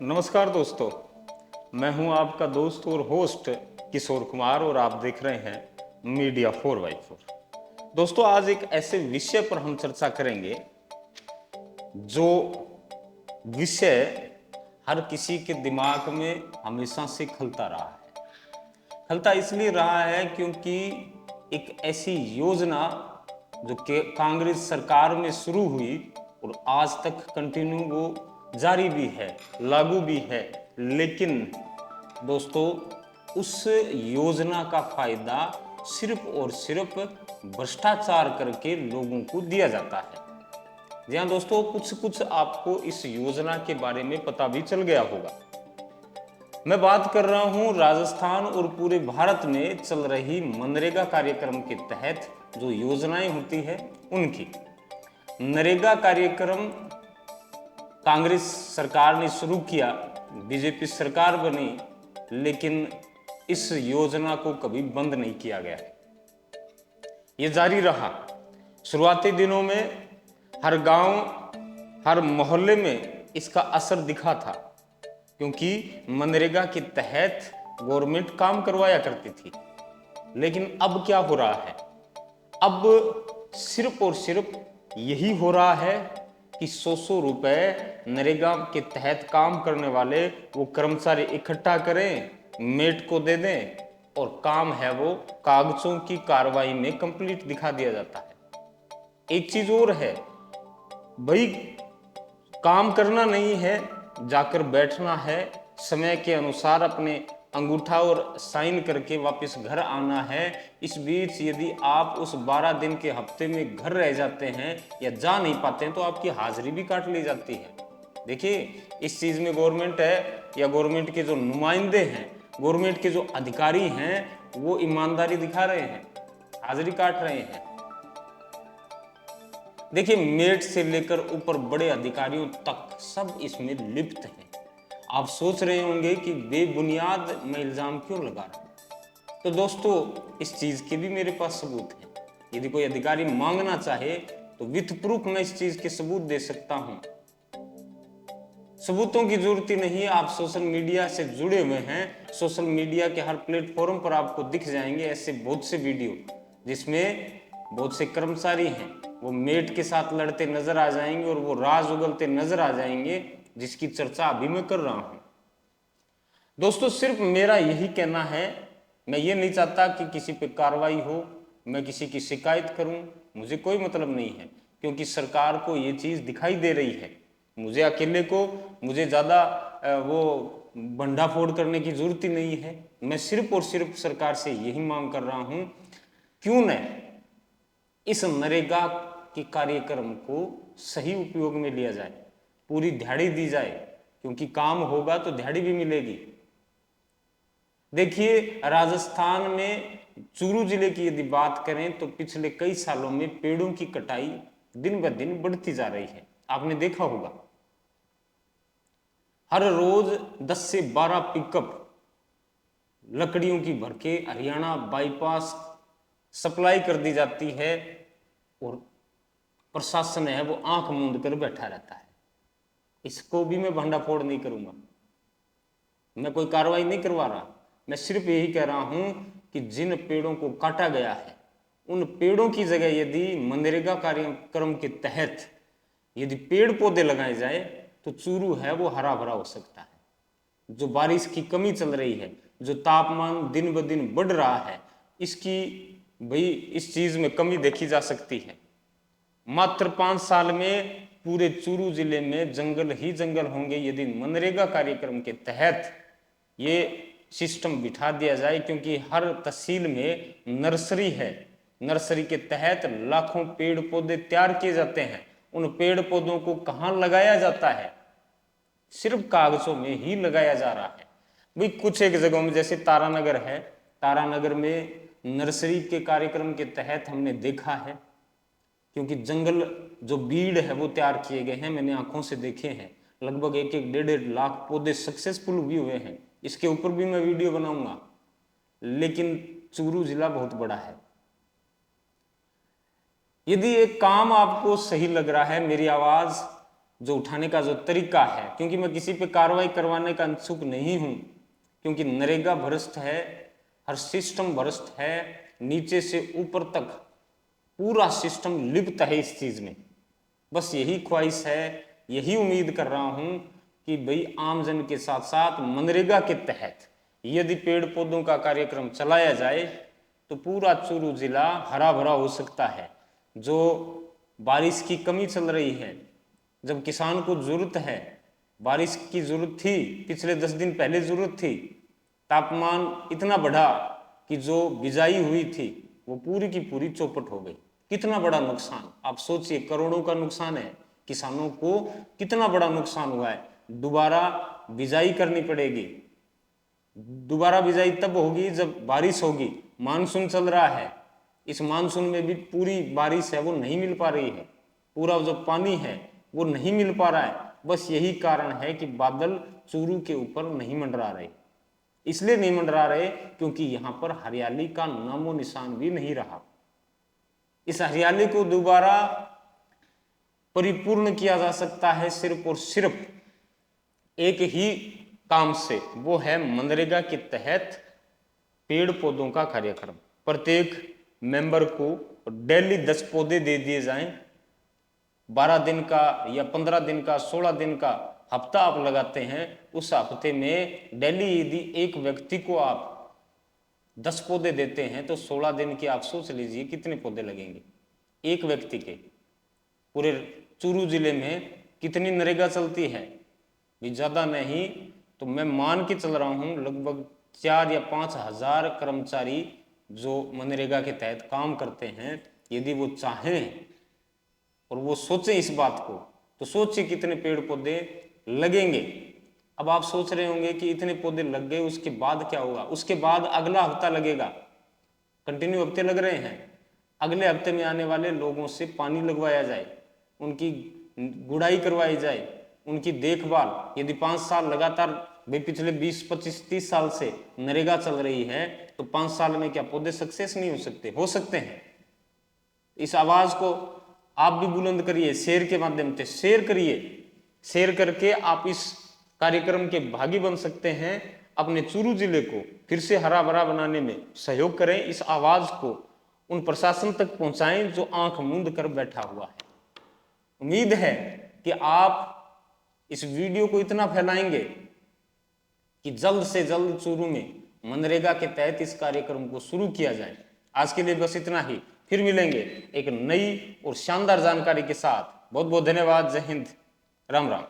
नमस्कार दोस्तों, मैं हूं आपका दोस्त और होस्ट किशोर कुमार और आप देख रहे हैं मीडिया 4x4। दोस्तों, आज एक ऐसे विषय पर हम चर्चा करेंगे जो विषय हर किसी के दिमाग में हमेशा से खलता रहा है। खलता इसलिए रहा है क्योंकि एक ऐसी योजना जो कि कांग्रेस सरकार में शुरू हुई और आज तक कंटिन्यू वो जारी भी है, लागू भी है, लेकिन दोस्तों उस योजना का फायदा सिर्फ और सिर्फ भ्रष्टाचार करके लोगों को दिया जाता है। जी हाँ दोस्तों, कुछ कुछ आपको इस योजना के बारे में पता भी चल गया होगा। मैं बात कर रहा हूं राजस्थान और पूरे भारत में चल रही मनरेगा कार्यक्रम के तहत जो योजनाएं होती है उनकी। नरेगा कार्यक्रम कांग्रेस सरकार ने शुरू किया, बीजेपी सरकार बनी, लेकिन इस योजना को कभी बंद नहीं किया गया। ये जारी रहा। शुरुआती दिनों में हर गांव, हर मोहल्ले में इसका असर दिखा था, क्योंकि मनरेगा के तहत गवर्नमेंट काम करवाया करती थी। लेकिन अब क्या हो रहा है? अब सिर्फ और सिर्फ यही हो रहा है कि 100 रुपए नरेगा के तहत काम करने वाले वो कर्मचारी इकट्ठा करें, मेट को दे दें और काम है वो कागजों की कार्रवाई में कंप्लीट दिखा दिया जाता है। एक चीज और है भाई, काम करना नहीं है, जाकर बैठना है, समय के अनुसार अपने अंगूठा और साइन करके वापस घर आना है। इस बीच यदि आप उस 12 दिन के हफ्ते में घर रह जाते हैं या जा नहीं पाते हैं तो आपकी हाजिरी भी काट ली जाती है। देखिए, इस चीज में गवर्नमेंट है या गवर्नमेंट के जो नुमाइंदे हैं, गवर्नमेंट के जो अधिकारी हैं, वो ईमानदारी दिखा रहे हैं, हाजिरी काट रहे हैं। देखिए, मेट से लेकर ऊपर बड़े अधिकारियों तक सब इसमें लिप्त हैं। आप सोच रहे होंगे कि बेबुनियाद मैं इल्जाम क्यों लगा रहा हूं। तो दोस्तों, इस चीज के भी मेरे पास सबूत हैं। यदि कोई अधिकारी मांगना चाहे तो विथ प्रूफ मैं इस चीज के सबूत दे सकता हूं। सबूतों की जरूरत ही नहीं है, आप सोशल मीडिया से जुड़े हुए हैं, सोशल मीडिया के हर प्लेटफॉर्म पर आपको दिख जाएंगे ऐसे बहुत से वीडियो जिसमें बहुत से कर्मचारी हैं वो मेट के साथ लड़ते नजर आ जाएंगे और वो राज उगलते नजर आ जाएंगे, जिसकी चर्चा अभी मैं कर रहा हूं। दोस्तों, सिर्फ मेरा यही कहना है, मैं ये नहीं चाहता कि किसी पे कार्रवाई हो, मैं किसी की शिकायत करूं, मुझे कोई मतलब नहीं है, क्योंकि सरकार को ये चीज दिखाई दे रही है। मुझे अकेले को, मुझे ज्यादा वो भंडाफोड़ करने की जरूरत ही नहीं है। मैं सिर्फ और सिर्फ सरकार से यही मांग कर रहा हूं, क्यों न इस नरेगा के कार्यक्रम को सही उपयोग में लिया जाए, पूरी दिहाड़ी दी जाए, क्योंकि काम होगा तो दिहाड़ी भी मिलेगी। देखिए, राजस्थान में चूरू जिले की यदि बात करें तो पिछले कई सालों में पेड़ों की कटाई दिन ब दिन बढ़ती जा रही है। आपने देखा होगा, हर रोज 10 से 12 पिकअप लकड़ियों की भर के हरियाणा बाईपास सप्लाई कर दी जाती है और प्रशासन है वो आंख मूंद कर बैठा रहता है। इसको भी मैं भंडाफोड़ नहीं करूंगा, मैं कोई कार्रवाई नहीं करवा रहा। मैं सिर्फ यही कह रहा हूं कि जिन पेड़ों को काटा गया है उन पेड़ों की जगह यदि मनरेगा कार्यक्रम के तहत यदि पेड़ पौधे लगाए जाए तो चूरू है वो हरा भरा हो सकता है। जो बारिश की कमी चल रही है, जो तापमान दिन ब दिन बढ़ रहा है, इसकी भाई इस चीज में कमी देखी जा सकती है। मात्र 5 साल में पूरे चूरू जिले में जंगल ही जंगल होंगे यदि मनरेगा कार्यक्रम के तहत ये सिस्टम बिठा दिया जाए, क्योंकि हर तहसील में नर्सरी है, नर्सरी के तहत लाखों पेड़ पौधे तैयार किए जाते हैं। उन पेड़ पौधों को कहां लगाया जाता है? सिर्फ कागजों में ही लगाया जा रहा है। भाई कुछ एक जगहों में जैसे तारानगर है, तारानगर में नर्सरी के कार्यक्रम के तहत हमने देखा है, क्योंकि जंगल जो बीड़ है वो तैयार किए गए हैं, मैंने आंखों से देखे हैं। लगभग 1-1 डेढ़ लाख पौधे सक्सेसफुल भी हुए हैं। इसके ऊपर भी मैं वीडियो बनाऊंगा। लेकिन चूरू जिला बहुत बड़ा है। यदि एक काम आपको सही लग रहा है, मेरी आवाज जो उठाने का जो तरीका है, क्योंकि मैं किसी पे कार्रवाई करवाने का इच्छुक नहीं हूं, क्योंकि नरेगा भ्रष्ट है, हर सिस्टम भ्रष्ट है, नीचे से ऊपर तक पूरा सिस्टम लिप्त है इस चीज में। बस यही ख्वाहिश है, यही उम्मीद कर रहा हूं कि भाई आमजन के साथ साथ मनरेगा के तहत यदि पेड़ पौधों का कार्यक्रम चलाया जाए तो पूरा चूरू जिला हरा भरा हो सकता है। जो बारिश की कमी चल रही है, जब किसान को जरूरत है, बारिश की जरूरत थी, पिछले 10 दिन पहले जरूरत थी, तापमान इतना बढ़ा कि जो बिजाई हुई थी वो पूरी की पूरी चौपट हो गई। कितना बड़ा नुकसान, आप सोचिए, करोड़ों का नुकसान है, किसानों को कितना बड़ा नुकसान हुआ है। दोबारा बिजाई करनी पड़ेगी, दोबारा बिजाई तब होगी जब बारिश होगी। मानसून चल रहा है, इस मानसून में भी पूरी बारिश है वो नहीं मिल पा रही है, पूरा जो पानी है वो नहीं मिल पा रहा है। बस यही कारण है कि बादल चूरू के ऊपर नहीं मंडरा रहे। इसलिए नहीं मंडरा रहे क्योंकि यहां पर हरियाली का नामो निशान भी नहीं रहा। इस हरियाली को दोबारा परिपूर्ण किया जा सकता है सिर्फ और सिर्फ एक ही काम से, वो है मनरेगा के तहत पेड़ पौधों का कार्यक्रम। प्रत्येक मेंबर को डेली 10 पौधे दे दिए जाएं। 12 दिन का या 15 दिन का, 16 दिन का हफ्ता आप लगाते हैं, उस हफ्ते में डेली यदि एक व्यक्ति को आप 10 पौधे देते हैं तो 16 दिन की आप सोच लीजिए कितने पौधे लगेंगे एक व्यक्ति के। पूरे चूरू जिले में कितनी नरेगा चलती है, भी ज्यादा नहीं तो मैं मान के चल रहा हूं लगभग 4 या 5 हजार कर्मचारी जो मनरेगा के तहत काम करते हैं। यदि वो चाहें और वो सोचें इस बात को, तो सोचिए कितने पेड़ पौधे लगेंगे। अब आप सोच रहे होंगे कि इतने पौधे लग गए, उसके बाद क्या होगा? उसके बाद अगला हफ्ता लगेगा, कंटिन्यू हफ्ते लग रहे हैं। अगले हफ्ते में आने वाले लोगों से पानी लगवाया जाए, उनकी गुड़ाई करवाई जाए, उनकी देखभाल। यदि 5 साल लगातार, भाई पिछले 20, 25, 30 साल से नरेगा चल रही है, तो 5 साल में क्या पौधे सक्सेस नहीं हो सकते? हो सकते हैं। इस आवाज को आप भी बुलंद करिए, शेयर के माध्यम से शेयर करिए। शेयर करके आप इस कार्यक्रम के भागी बन सकते हैं। अपने चूरू जिले को फिर से हरा भरा बनाने में सहयोग करें। इस आवाज को उन प्रशासन तक पहुंचाएं जो आंख मूंद कर बैठा हुआ है। उम्मीद है कि आप इस वीडियो को इतना फैलाएंगे कि जल्द से जल्द चूरू में मनरेगा के तहत इस कार्यक्रम को शुरू किया जाए। आज के लिए बस इतना ही, फिर मिलेंगे एक नई और शानदार जानकारी के साथ। बहुत बहुत धन्यवाद। जय हिंद, राम राम।